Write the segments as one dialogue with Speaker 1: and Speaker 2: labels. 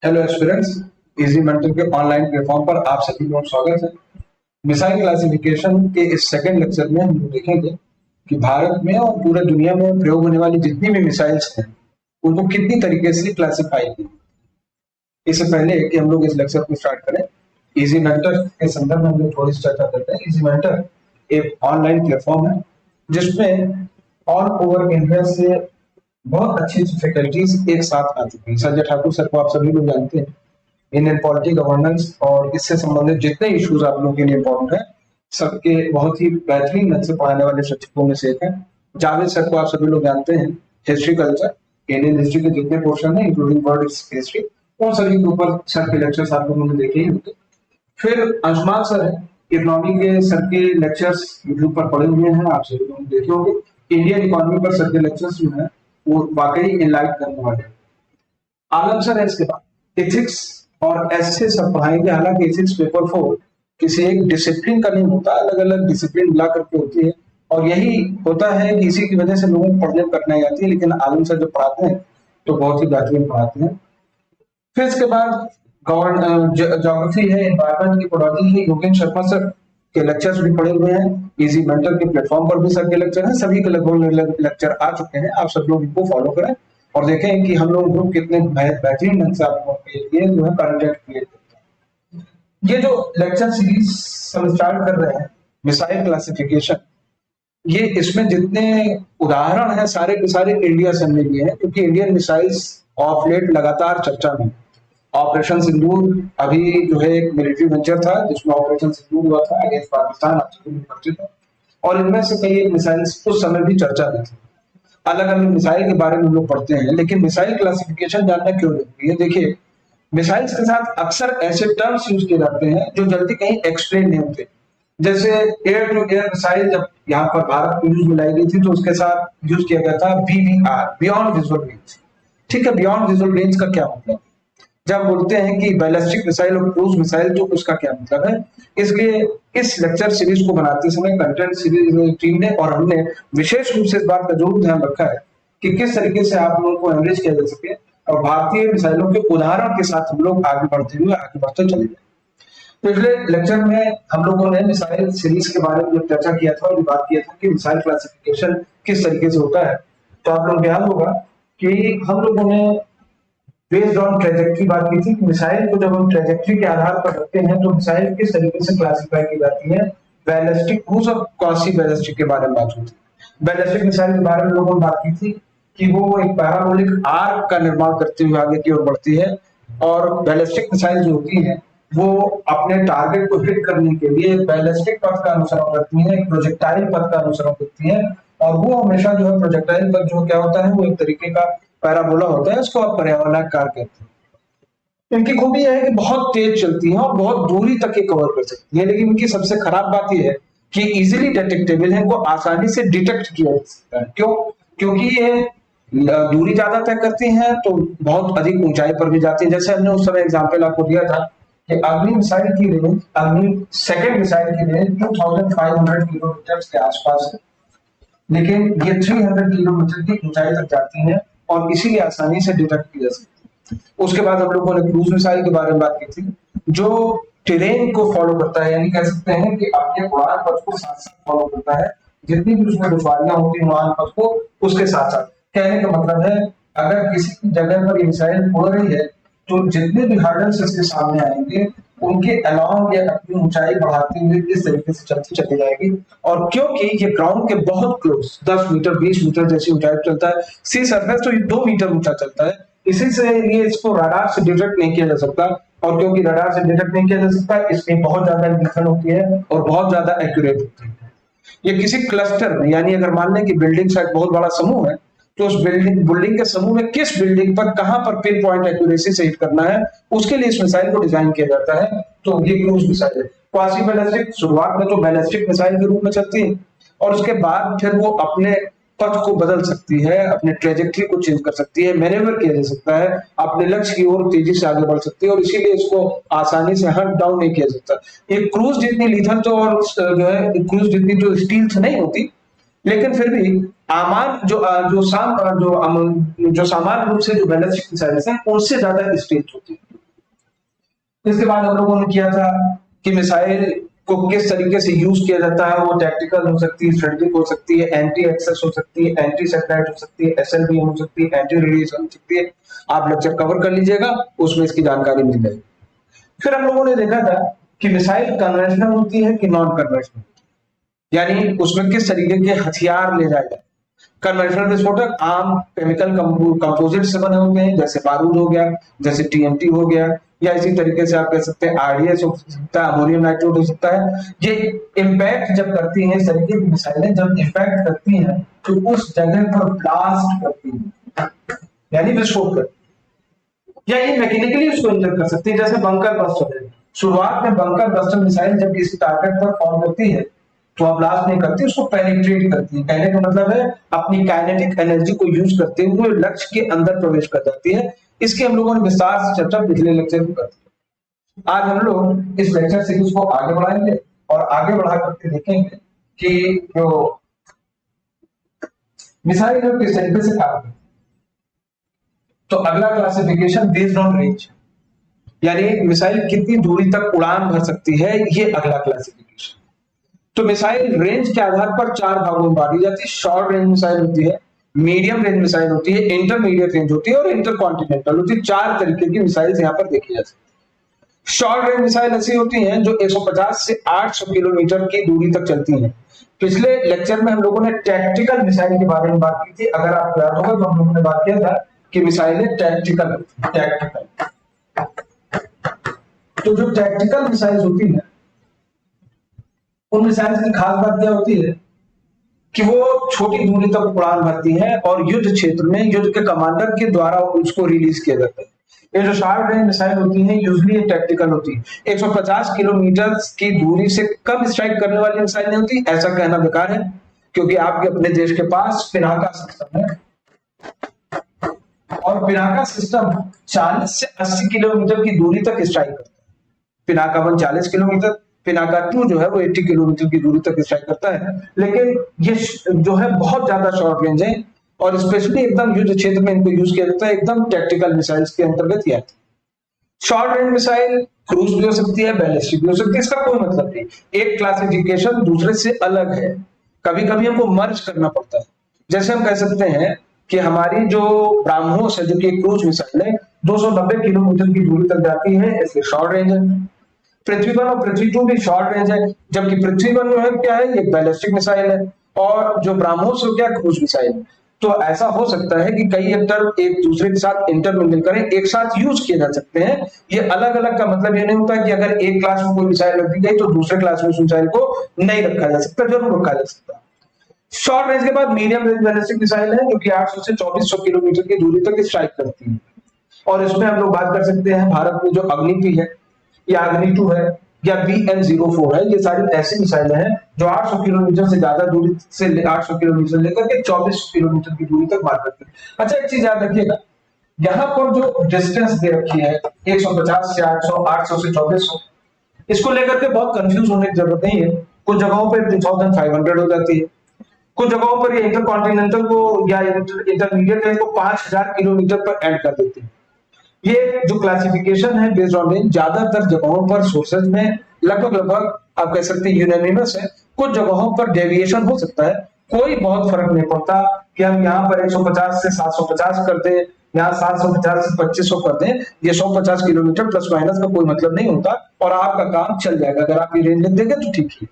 Speaker 1: Hello aspirants, easy mentor के online platform पर आप सभी लोग स्वागत है। मिसाइल क्लासिफिकेशन के इस सेकंड लेक्चर में हम लोग देखेंगे कि भारत में और पूरे दुनिया में प्रयोग होने वाली जितनी भी मिसाइल्स हैं उनको कितनी तरीके से क्लासिफाई की। इससे पहले कि हम लोग इस लेक्चर को स्टार्ट करें, इजी मेंटर के संदर्भ में हम लोग थोड़ी सी चर्चा करते हैं। इजी मेंटर एक ऑनलाइन प्लेटफॉर्म है जिसमें ऑल ओवर इंडिया से बहुत अच्छी अच्छी फैकल्टीज एक साथ आ चुकी हैं। संजय ठाकुर सर को आप सभी लोग जानते हैं। इंडियन पॉलिटी गवर्नेंस और इससे संबंधित जितने इश्यूज आप लोगों के लिए इम्पोर्टेंट है, सबके बहुत ही बेहतरीन ढंग से पढ़ाने वाले शिक्षकों में से एक है। जावेद सर को आप सभी लोग जानते हैं। हिस्ट्री कल्चर, इंडियन हिस्ट्री के जितने पोर्शन है इंक्लूडिंग वर्ल्ड हिस्ट्री, उन सभी के ऊपर सर के लेक्चर्स आप लोगों ने देखे ही होंगे। फिर अंशुमान सर है, इकोनॉमी के सर के लेक्चर्स यूट्यूब पर पड़े हुए हैं, आप सभी लोग देखे होंगे। इंडियन इकोनॉमी पर सर के लेक्चर्स जो है वो वाकई इनलाइट करने वाले हैं। आलम सर है इसके बाद एथिक्स और ऐसे सब पढ़ाएंगे। हालांकि एथिक्स पेपर 4 किसी एक डिसिप्लिन का नहीं होता, अलग अलग डिसिप्लिन मिला करके होती है और यही होता है कि इसी की वजह से लोगों को पढ़ने में कठिनाई आती है। लेकिन आलम सर जो पढ़ाते हैं तो बहुत ही बेहतरीन पढ़ाते हैं। फिर इसके बाद ज्योग्राफी है, एनवायरमेंट की इकोलॉजी है, योगेंद्र शर्मा सर के लेक्चर्स भी पड़े हुए हैं। इजी मेंटर के प्लेटफॉर्म पर भी सर के लेक्चर हैं, सभी के लगभग लेक्चर आ चुके हैं। आप सब लोग इनको फॉलो करें और देखें कि हम लोग ग्रुप कितने बेहतरीन ढंग से आप लोगों के लिए जो है कंटेंट क्रिएट करते हैं। ये जो लेक्चर सीरीज हम स्टार्ट कर रहे हैं, मिसाइल क्लासिफिकेशन, ये इसमें जितने उदाहरण हैं सारे के सारे इंडिया से हमने लिए हैं, क्योंकि इंडियन मिसाइल्स ऑफ लेट लगातार चर्चा में। ऑपरेशन सिंदूर अभी जो है एक मिलिट्री वेंचर था जिसमें ऑपरेशन सिंदूर हुआ था अगेंस्ट पाकिस्तान, और इनमें से कई एक मिसाइल्स उस समय भी चर्चा में थी। अलग अलग मिसाइल के बारे में हम लोग पढ़ते हैं, लेकिन मिसाइल क्लासिफिकेशन जानना क्यों जरूरी है? देखिए, मिसाइल्स के साथ अक्सर ऐसे टर्म्स यूज किए जाते हैं जो जल्दी कहीं एक्सप्लेन नहीं होते। जैसे एयर टू एयर मिसाइल जब यहाँ पर भारत में यूज में लाई गई थी तो उसके साथ यूज किया गया था BVR, बियॉन्ड विजुअल रेंज। ठीक है, बियॉन्ड विजुअल रेंज का क्या मतलब? जब बोलते हैं कि बैलिस्टिक मिसाइल और क्रूज मिसाइल, तो उसका क्या मतलब है? इसलिए इस लेक्चर सीरीज को बनाते समय कंटेंट सीरीज टीम ने और हमने विशेष रूप से इस बात का जरूर ध्यान रखा है कि किस तरीके से आप लोगों को एनरिच किया जा सके और भारतीय मिसाइलों के उदाहरण के साथ हम लोग आगे बढ़ते चले जाए। पिछले लेक्चर में हम लोगों ने मिसाइल सीरीज के बारे में जब चर्चा किया था और बात किया था कि मिसाइल क्लासिफिकेशन किस तरीके से होता है, तो आप लोगों को याद होगा कि हम लोगों ने बेस्ड ऑन ट्रेजेक्ट्री बात की थी कि मिसाइल को जब हम ट्रेजेक्ट्री के आधार पर रखते हैं तो मिसाइल किस तरीके से क्लासिफाई की जाती है। बैलिस्टिक क्रूज और क्वासी बैलिस्टिक के बारे में बात हुई थी। बैलिस्टिक मिसाइल के बारे में लोगों ने बात की थी कि वो एक पैराबोलिक आर्क का निर्माण करते हुए आगे की ओर बढ़ती है, और बैलिस्टिक मिसाइल जो होती है वो अपने टारगेट को हिट करने के लिए बैलिस्टिक पथ का अनुसरण करती है, एक प्रोजेक्टाइल पथ का अनुसरण करती है, और वो हमेशा जो है प्रोजेक्टाइल पथ जो क्या होता है वो एक तरीके का पैराबोला होता है, उसको आप पर्यावरणाकार कहते हैं। इनकी खूबी यह है कि बहुत तेज चलती है और बहुत दूरी तक ये कवर कर सकती है, लेकिन इनकी सबसे खराब बात यह है कि इजीली डिटेक्टेबल है, इनको आसानी से डिटेक्ट किया जा सकता है। क्यों? क्योंकि ये दूरी ज्यादा तय करती हैं तो बहुत अधिक ऊंचाई पर भी जाती है। जैसे हमने उस समय एग्जाम्पल आपको दिया था कि अग्नि मिसाइल की रेंज, अग्नि सेकेंड मिसाइल की रेंज 2500 किलोमीटर के आसपास है, लेकिन ये 300 किलोमीटर की ऊंचाई तक जाती है और इसीलिए आसानी से डिटेक्ट किया जा सकता है। उसके बाद हम लोगों ने क्रूज मिसाइल के बारे में बात की थी, जो टेरेन को फॉलो करता है, यानी कह सकते हैं कि अपने उड़ान पथ को साथ साथ फॉलो करता है। जितनी भी उसमें दुश्वारियां होती हैं उड़ान पथ को उसके साथ साथ, कहने का मतलब है अगर किसी जगह पर ये मिसाइल उड़ रही है तो जितने भी हार्डल्स इसके सामने आएंगे उनके अलाउंग या अपनी ऊंचाई बढ़ाते हुए इस तरीके से चलती चली जाएगी। और क्योंकि ये ग्राउंड के बहुत क्लोज 10 मीटर 20 मीटर जैसी ऊंचाई पर चलता है, सी सरफेस तो ये 2 मीटर ऊंचा चलता है, इसी से ये इसको रडार से डिटेक्ट नहीं किया जा सकता। और क्योंकि रडार से डिटेक्ट नहीं किया जा सकता, इसमें बहुत ज्यादा इंफॉर्मेशन होती है और बहुत ज्यादा एक्यूरेट होती है। ये किसी क्लस्टर में, यानी अगर मान लें कि बिल्डिंग का एक बहुत बड़ा समूह है, तो उस बिल्डिंग के समूह में किस बिल्डिंग पर कहां पर पिन पॉइंट एक्यूरेसी से हिट करना है, उसके लिए इस मिसाइल को डिजाइन किया जाता है। तो ये क्रूज मिसाइल है। क्वासी बैलिस्टिक शुरुआत में तो बैलिस्टिक मिसाइल के रूप में चलती है और उसके बाद फिर वो अपने पथ को बदल सकती है, अपने ट्रेजेक्ट्री को चेंज कर सकती है, मैनेवर किया जा सकता है, अपने लक्ष्य की ओर तेजी से आगे बढ़ सकती है, और इसीलिए इसको आसानी से हंट डाउन नहीं किया जाता। ये क्रूज जितनी लीथल तो और जो है क्रूज जितनी जो स्टील्थ नहीं होती, लेकिन फिर भी आमान जो सामान्य रूप से जो बैलिस्टिक मिसाइल्स हैं उनसे ज्यादा स्टील्थ होती है। इसके बाद हम लोगों ने किया था कि मिसाइल को किस तरीके से यूज किया जाता है, वो टैक्टिकल हो सकती है, स्ट्रेटेजिक हो सकती है, एंटी एक्सेस हो सकती है, एंटी सैटेलाइट हो सकती है, एसएलबीएम हो सकती है, एंटी रेडिएशन हो सकती है। आप लेक्चर कवर कर लीजिएगा, उसमें इसकी जानकारी मिल जाएगी। फिर हम लोगों ने देखा था कि मिसाइल कन्वेंशनल होती है कि नॉन कन्वेंशनल, यानी उसमें किस तरीके के हथियार ले जाए जाए। कन्वेंशनल विस्फोटक आम केमिकल कंपोजिट से बने होते हैं, जैसे बारूद हो गया, जैसे टीएनटी हो गया, या इसी तरीके से आप कह सकते हैं आरडीएस हो सकता है, अमोनियम नाइट्रेट हो सकता है। ये इम्पैक्ट जब करती हैं, इस तरीके की मिसाइलें जब इम्पैक्ट करती हैं तो उस जगह पर ब्लास्ट करती हैं, यानी विस्फोट करती है, या ये मैकेनिकली उसको इंजर कर सकती है, जैसे बंकर बस्टर। शुरुआत में बंकर बस्टर मिसाइल जब किसी टारगेट पर फॉर्म करती है तो अब ब्लास्ट नहीं करती, उसको पेनिट्रेट करती है। कहने का मतलब है अपनी काइनेटिक एनर्जी को यूज करते हुए लक्ष्य के अंदर प्रवेश कर जाती है। इसकी हम लोगों ने विस्तार से चर्चा पिछले लेक्चर में कर दी। आज हम लोग इस लेक्चर सीरीज को आगे बढ़ाएंगे और आगे बढ़ा करके देखेंगे कि जो मिसाइल है किस तरीके से काम करती है। तो अगला क्लासिफिकेशन बेस्ड ऑन रेंज, यानी मिसाइल कितनी दूरी तक उड़ान भर सकती है, ये अगला क्लासिफिकेशन। तो मिसाइल रेंज के आधार पर चार भागों में बांटी जाती है। शॉर्ट रेंज मिसाइल होती है, मीडियम रेंज मिसाइल होती है, इंटरमीडिएट रेंज होती है और इंटरकॉन्टिनेंटल होती है। चार तरीके की मिसाइल यहाँ पर देखी जा सकती है। शॉर्ट रेंज मिसाइल ऐसी होती हैं जो 150 से 800 किलोमीटर की दूरी तक चलती हैं। पिछले लेक्चर में हम लोगों ने टैक्टिकल मिसाइल के बारे में बात की थी। अगर आपको याद होगा तो हम लोगों ने बात किया था कि मिसाइलें टैक्टिकल। तो जो टैक्टिकल मिसाइल होती है उन मिसाइल की खास बात क्या होती है कि वो छोटी दूरी तक उड़ान भरती है और युद्ध क्षेत्र में युद्ध के कमांडर के द्वारा उसको रिलीज किया जाता है। ये जो शॉर्ट रेंज मिसाइल होती है यूजुअली टैक्टिकल होती है। 150 किलोमीटर की दूरी से कम स्ट्राइक करने वाली मिसाइल नहीं होती, ऐसा कहना बेकार है, क्योंकि आपके अपने देश के पास पिनाका सिस्टम है और पिनाका सिस्टम 40 से 80 किलोमीटर की दूरी तक स्ट्राइक करता है। पिनाका 1 40 किलोमीटर, पिनाका 2 जो है वो 80 किलोमीटर की दूरी तक स्ट्राइक करता है। लेकिन ये जो है बहुत ज्यादा शॉर्ट रेंज है और स्पेशली एकदम युद्ध क्षेत्र में इनको यूज किया जाता है, एकदम टैक्टिकल मिसाइल्स के अंतर्गत ही आती है। शॉर्ट रेंज मिसाइल क्रूज भी हो सकती है, बैलिस्टिक भी हो सकती है, इसका कोई मतलब नहीं। एक क्लासिफिकेशन दूसरे से अलग है, कभी कभी हमको मर्ज करना पड़ता है। जैसे हम कह सकते हैं कि हमारी जो ब्राह्मोस है जो कि क्रूज मिसाइल है 290 किलोमीटर की दूरी तक जाती है, इसलिए शॉर्ट रेंज है। पृथ्वी 1 और पृथ्वी 2 भी शॉर्ट रेंज है, जबकि पृथ्वी 1 जो है क्या है, ये बैलिस्टिक मिसाइल है और जो ब्राह्मोस हो क्या, क्रूज मिसाइल है। तो ऐसा हो सकता है कि कई एक्टर एक दूसरे के साथ इंटरमिंगल करें, एक साथ यूज किए जा सकते हैं। ये अलग अलग का मतलब ये नहीं होता कि अगर एक क्लास में कोई मिसाइल रख दी गई तो दूसरे क्लास में उस मिसाइल को नहीं रखा जा सकता, जरूर रखा जा सकता। शॉर्ट रेंज के बाद मीडियम रेंज बैलिस्टिक मिसाइल है जो कि 800 से 2400 किलोमीटर की दूरी तक स्ट्राइक करती है। और इसमें हम लोग बात कर सकते हैं भारत में जो अग्नि है या अग्नि 2 है या BN-04 है, ये सारी ऐसी मिसाइलें हैं जो 800 किलोमीटर से ज्यादा दूरी से 800 किलोमीटर लेकर के 2400 किलोमीटर की दूरी तक मार करती है। अच्छा, एक चीज याद रखिएगा, यहाँ पर जो डिस्टेंस दे रखी है 150 से 800, 800 से 2400, इसको लेकर के बहुत कंफ्यूज होने की जरूरत नहीं है। कुछ जगहों पर 2500 हो जाती है, कुछ जगहों पर ये इंटरकॉन्टिनेंटल को या इंटरमीडिएट रेंज को 5000 किलोमीटर पर एंड कर देती है। ये जो क्लासिफिकेशन है बेस्ड ऑन रेंज ज्यादातर जगहों पर सोर्सेज में लगभग आप कह सकते हैं यूनानिमस है। कुछ जगहों पर डेविएशन हो सकता है, कोई बहुत फर्क नहीं पड़ता कि हम यहाँ पर 150 से 750 कर दें, यहाँ 750 से 2500 कर दें, ये 150 किलोमीटर प्लस माइनस का कोई मतलब नहीं होता और आपका काम चल जाएगा। अगर आप ये रेंज लिख देंगे तो ठीक है।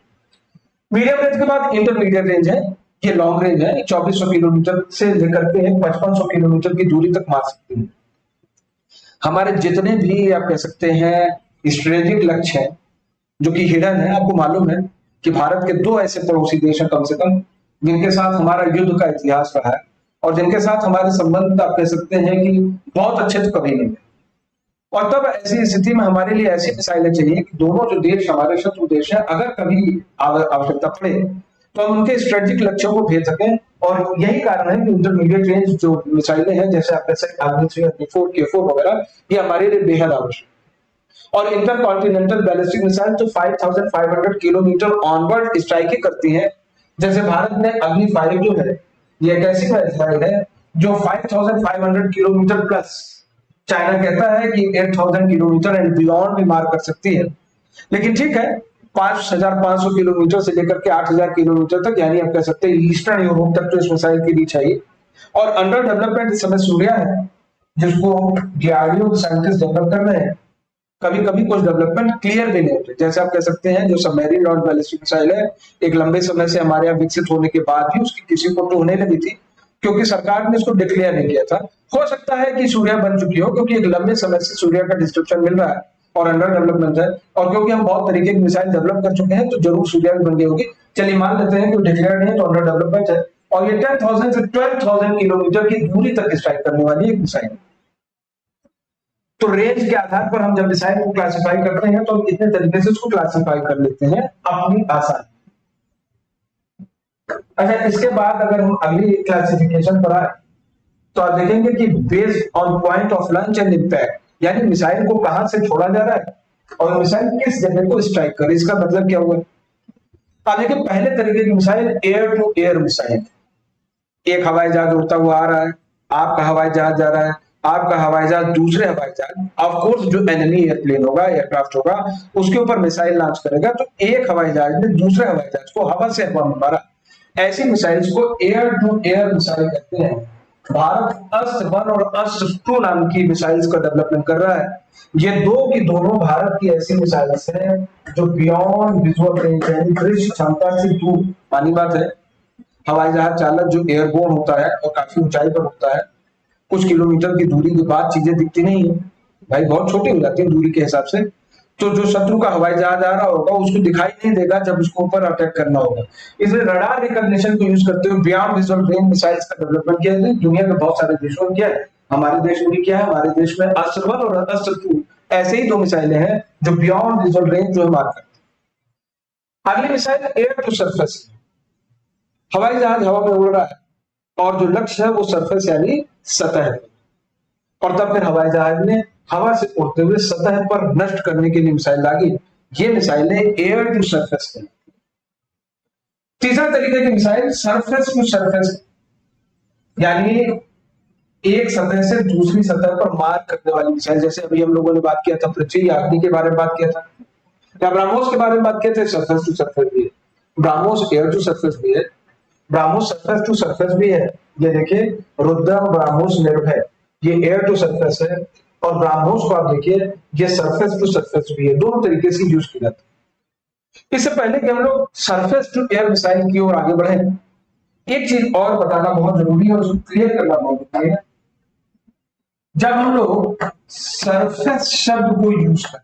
Speaker 1: मीडियम रेंज के बाद इंटरमीडिएट रेंज है, ये लॉन्ग रेंज है, 2400 किलोमीटर से लेकर के 5500 किलोमीटर की दूरी तक मार सकते हैं। हमारे जितने भी आप कह सकते हैं स्ट्रेटेजिक लक्ष्य हैं जो कि हिडन है, आपको मालूम है कि भारत के 2 ऐसे पड़ोसी देश हैं कम से कम जिनके साथ हमारा युद्ध का इतिहास रहा है और जिनके साथ हमारे संबंध आप कह सकते हैं कि बहुत अच्छे तो कभी नहीं। और तब ऐसी स्थिति में हमारे लिए ऐसी मिसाइलें चाहिए कि दोनों जो देश हमारे शत्रु देश हैं, अगर कभी आवश्यकता पड़े तो हम उनके स्ट्रेटेजिक लक्ष्यों को भेज सकें। और यही कारण है कि इंटरमीडिएट रेंज जो मिसाइलें हैं जैसे आप अग्नि 3, अग्नि 4, K4 वगैरह, ये हमारे लिए बेहद आवश्यक। और इंटरकॉन्टिनेंटल बैलिस्टिक मिसाइल तो 5500 किलोमीटर ऑनवर्ड स्ट्राइक करती हैं। जैसे भारत में अग्नि 5 जो है, ये एक ऐसी मिसाइल है जो 5500 किलोमीटर प्लस चाइना कहता है कि 8000 किलोमीटर एंड बियॉन्ड भी मार कर सकती है, लेकिन ठीक है, 5500 किलोमीटर से लेकर के 8000 किलोमीटर तक, यानी आप कह सकते हैं ईस्टर्न यूरोप तक तो इस मिसाइल की रीच है। और अंडर डेवलपमेंट इस समय सूर्या है, जिसको डीआरडीओ के साइंटिस्ट डेवलप कर रहे हैं। कभी कभी कुछ डेवलपमेंट क्लियर भी नहीं होते, जैसे आप कह सकते हैं जो सबमरीन नॉन बैलिस्टिक मिसाइल है, एक लंबे समय से हमारे यहाँ विकसित होने के बाद भी उसकी किसी को तो होने लगी थी, क्योंकि सरकार ने इसको डिक्लेयर नहीं किया था। हो सकता है कि सूर्या बन चुकी हो, क्योंकि एक लंबे समय से सूर्या का डिस्क्रिप्शन मिल रहा है और अंडर डेवलपमेंट है, और क्योंकि हम बहुत तरीके की मिसाइल डेवलप कर चुके हैं, तो जरूर सूर्या भी बन गई होगी। चलिए मान लेते हैं कि डिक्लेयर नहीं है, तो अंडर डेवलपमेंट है, और ये 10,000 से 12,000 किलोमीटर की दूरी तक स्ट्राइक करने वाली एक मिसाइल है। तो रेंज के आधार पर हम जब मिसाइल को क्लासिफाई करते हैं, तो हम इतने तरीके से उसको क्लासिफाई कर लेते हैं अपनी आसानी। अच्छा, इसके बाद अगर हम अगली क्लासिफिकेशन पर आए, तो आप देखेंगे कि based on point of launch and impact, यानी मिसाइल को कहां से छोड़ा जा रहा है और मिसाइल किस जगह को स्ट्राइक करे, इसका मतलब क्या हुआ। आप देखिए, पहले तरीके की missile air to air missile, एक हवाई जहाज उड़ता हुआ आ रहा है, आपका हवाई जहाज जा रहा है, आपका हवाई जहाज दूसरे हवाई जहाज, ऑफ कोर्स जो एनिमी एयरप्लेन होगा, एयरक्राफ्ट होगा, उसके ऊपर मिसाइल लॉन्च करेगा, तो एक हवाई जहाज ने दूसरे हवाई जहाज को हवा से हवा में मारा। ऐसी मिसाइल्स को एयर टू एयर मिसाइल कहते हैं। भारत अस्त्र 1 और अस्त्र 2 नाम की मिसाइल्स का डेवलपमेंट कर रहा है। ये दो की दोनों भारत की ऐसी मिसाइल्स हैं जो बियॉन्ड विजुअल रेंज, यानी दृश्य क्षमता से दूर, मानी बात है, हवाई जहाज चालक जो एयरबोर्न होता है और काफी ऊंचाई पर होता है, कुछ किलोमीटर की दूरी के बाद चीजें दिखती नहीं है भाई, बहुत छोटी हो जाती है दूरी के हिसाब से, तो जो शत्रु का हवाई जहाज आ रहा होगा उसको दिखाई नहीं देगा जब उसको ऊपर अटैक करना होगा। इसलिए रडार रिकॉग्निशन को यूज करते हुए बियॉन्ड विजुअल रेंज मिसाइल्स का डेवलपमेंट किया है। दुनिया के बहुत सारे देशों ने किया है, हमारे देश में भी किया है। हमारे देश में अस्त्र 1 और अस्त्र 2 ऐसे ही दो मिसाइलें हैं जो बियॉन्ड विजुअल रेंज जो है मार करती है। अगली मिसाइल एयर टू सरफेस, हवाई जहाज हवा में उड़ रहा है और जो लक्ष्य है वो सरफेस यानी सतह है, और तब फिर हवाई जहाज ने हवा से उड़ते हुए सतह पर नष्ट करने के लिए मिसाइल दागी। ये मिसाइल है एयर टू सरफेस है। तीसरा तरीके की मिसाइल सरफेस टू सरफेस, यानी एक सतह से दूसरी सतह पर मार करने वाली मिसाइल। जैसे अभी हम लोगों ने बात किया था पृथ्वी या अग्नि के बारे में बात किया था, या ब्रह्मोस के बारे में बात किए थे, सरफेस टू सरफेस भी है। ब्रह्मोस एयर टू सरफेस भी है, ब्रह्मोस सरफेस टू सरफेस भी है। ये देखिए, रुद्रम, ब्रह्मोस, निर्भय, ये एयर टू सरफेस है, और ब्रह्मोस को आप देखिए, ये सरफेस टू सरफेस भी है। दोनों तरीके से यूज किया जाता है। इससे पहले कि हम लोग सरफेस टू एयर मिसाइल की ओर आगे बढ़े, एक चीज और बताना बहुत जरूरी है और उसको क्लियर करना बहुत जरूरी है। जब हम लोग सरफेस शब्द को यूज करें,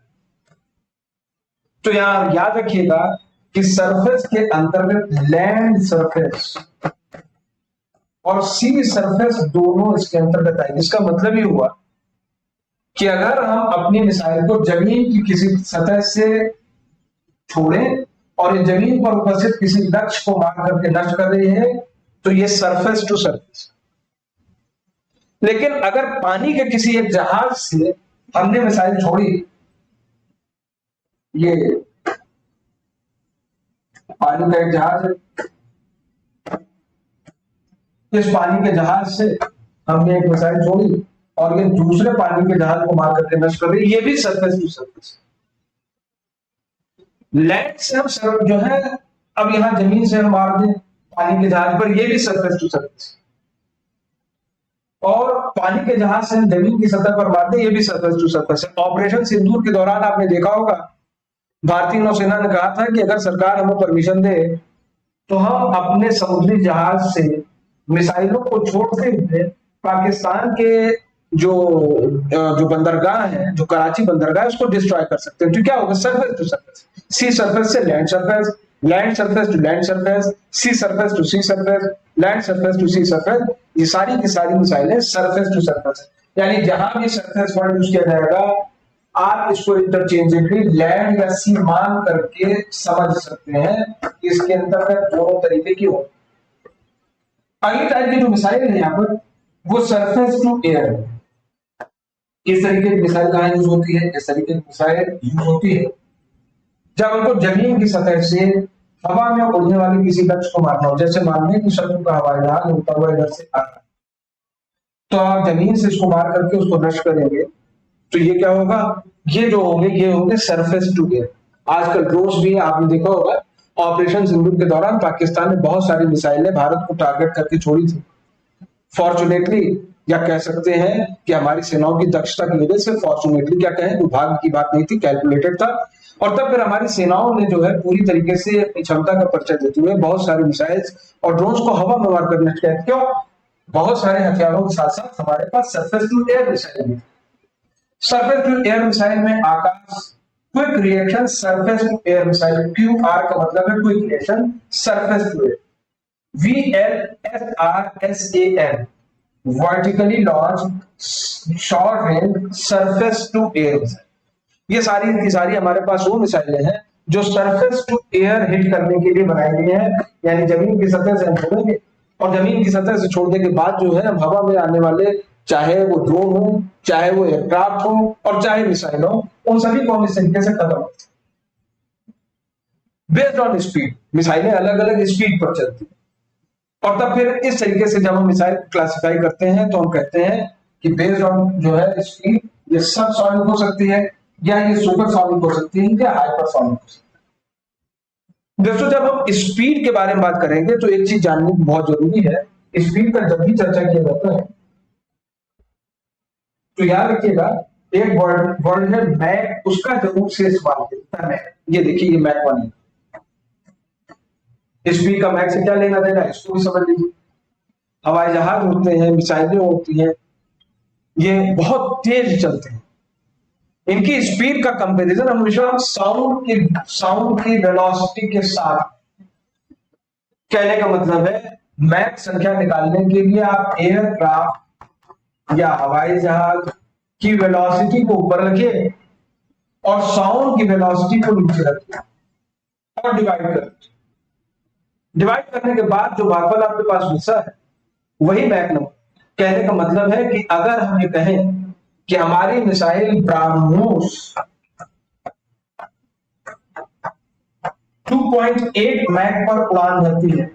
Speaker 1: तो यहां याद रखिएगा कि सरफेस के अंतर्गत लैंड सरफेस और सी सरफेस दोनों इसके अंतर्गत आए। इसका मतलब ये हुआ कि अगर हम अपनी मिसाइल को जमीन की किसी सतह से छोड़ें और ये जमीन पर उपस्थित किसी लक्ष्य को मार करके नष्ट कर रही है, तो ये सरफेस टू सरफेस। लेकिन अगर पानी के किसी एक जहाज से हमने मिसाइल छोड़ी, ये पानी का एक जहाज है, इस पानी के जहाज से हमने एक मिसाइल छोड़ी और ये दूसरे पानी के जहाज को मार करके नष्ट कर रही है, ये भी सरफेस टू सरफेस। लैंड से हम जो है, अब यहां जमीन से हम मार दें पानी के जहाज पर, ये भी सरफेस टू सरफेस। और पानी के जहाज से हम जमीन की सतह पर मार दें, ये भी सरफेस टू सरफेस है। ऑपरेशन सिंदूर के दौरान आपने देखा होगा, भारतीय नौसेना ने कहा था कि अगर सरकार हमें परमिशन दे तो हम अपने समुद्री जहाज से मिसाइलों को छोड़ते हुए पाकिस्तान के जो बंदरगाह है, जो कराची बंदरगाह है, उसको डिस्ट्रॉय कर सकते हैं। तो क्या होगा, surface to surface, sea surface से land surface, land surface to land surface, sea surface to sea surface, land surface to sea surface. ये सारी की सारी मिसाइलें सरफेस टू सरफेस, यानी जहां भी सरफेस वर्ड यूज किया जाएगा, आप इसको इंटरचेंजेबली लैंड या सी मान करके समझ सकते हैं। इसके अंतर्गत दोनों तरीके की हो। अगली टाइप की जो मिसाइल है यहाँ पर, वो सरफेस टू एयर है। इस तरीके की मिसाइल कहां यूज होती है, इस तरीके की मिसाइल यूज होती है जब हमको जमीन की सतह से हवा में उड़ने वाले किसी लक्ष्य को मारना हो। जैसे मान लें कि शत्रु का हवाई जहाज उड़ता हुआ इधर से आ रहा है, तो आप जमीन से इसको मार करके उसको नष्ट करेंगे तो ये क्या होगा, ये जो होंगे ये होंगे सरफेस टू एयर। आजकल ड्रोन्स भी आपने देखा होगा, ऑपरेशन सिंदूर के दौरान पाकिस्तान ने बहुत सारी मिसाइलें भारत को टारगेट करके छोड़ी थी। फॉर्चुनेटली, या कह सकते हैं कि हमारी सेनाओं की दक्षता की वजह से, फॉर्चुनेटली क्या कहें, दुर्भाग्य की बात नहीं थी, कैलकुलेटेड था। और तब फिर हमारी सेनाओं ने जो है पूरी तरीके से अपनी क्षमता का परिचय देते हुए बहुत सारी मिसाइल्स और ड्रोन्स को हवा में मार कर नष्ट किया। क्यों? बहुत सारे हथियारों के साथ साथ हमारे पास सरफेस टू एयर मिसाइल भी। सरफेस टू एयर मिसाइल में Akash quick reaction surface to air missile, QR का मतलब है quick reaction surface to air. VLSRSAM vertically launch short range surface to air missile. ये सारी की सारी हमारे पास वो मिसाइलें हैं जो सरफेस टू एयर हिट करने के लिए बनाई गई हैं, यानी जमीन की सतह से हम छोड़ेंगे और जमीन की सतह से छोड़ने के बाद जो है हम हवा में आने वाले, चाहे वो ड्रोन हो, चाहे वो एयरक्राफ्ट हो और चाहे मिसाइल हो, उन सभी को हम इस तरीके से खत्म बेस्ड ऑन स्पीड। मिसाइलें अलग अलग स्पीड पर चलती हैं और तब फिर इस तरीके से जब हम मिसाइल क्लासिफाई करते हैं तो हम कहते हैं कि बेस्ड ऑन जो है स्पीड, ये सब सॉनिक हो सकती है या ये सुपर सॉनिक हो सकती है या हाइपरसोनिक हो सकती है। दोस्तों, जब हम स्पीड के बारे में बात करेंगे तो एक चीज जाननी बहुत जरूरी है। स्पीड का जब भी चर्चा किया जाता है तो याद रखिएगा, एक वर्ड है मैक, उसका जरूर से सवाल है मैक। ये देखिए, ये मैक 1 है। स्पीड का मैक से क्या लेना देना है, इसको भी समझ लीजिए। हवाई जहाज होते हैं, मिसाइलें होती हैं, ये बहुत तेज चलते हैं। इनकी स्पीड का कंपैरिजन हमेशा साउंड की वेलोसिटी के साथ। कहने का मतलब है, मैक संख्या निकालने के लिए आप एयरक्राफ्ट या हवाई जहाज की वेलोसिटी को ऊपर रखिए और साउंड की वेलोसिटी को नीचे रखिए और डिवाइड करिए। डिवाइड करने के बाद जो भागफल आपके पास बचा है वही मैक नंबर। कहने का मतलब है कि अगर हम ये कहें कि हमारी मिसाइल ब्राह्मोस 2.8 मैक पर उड़ान भरती है,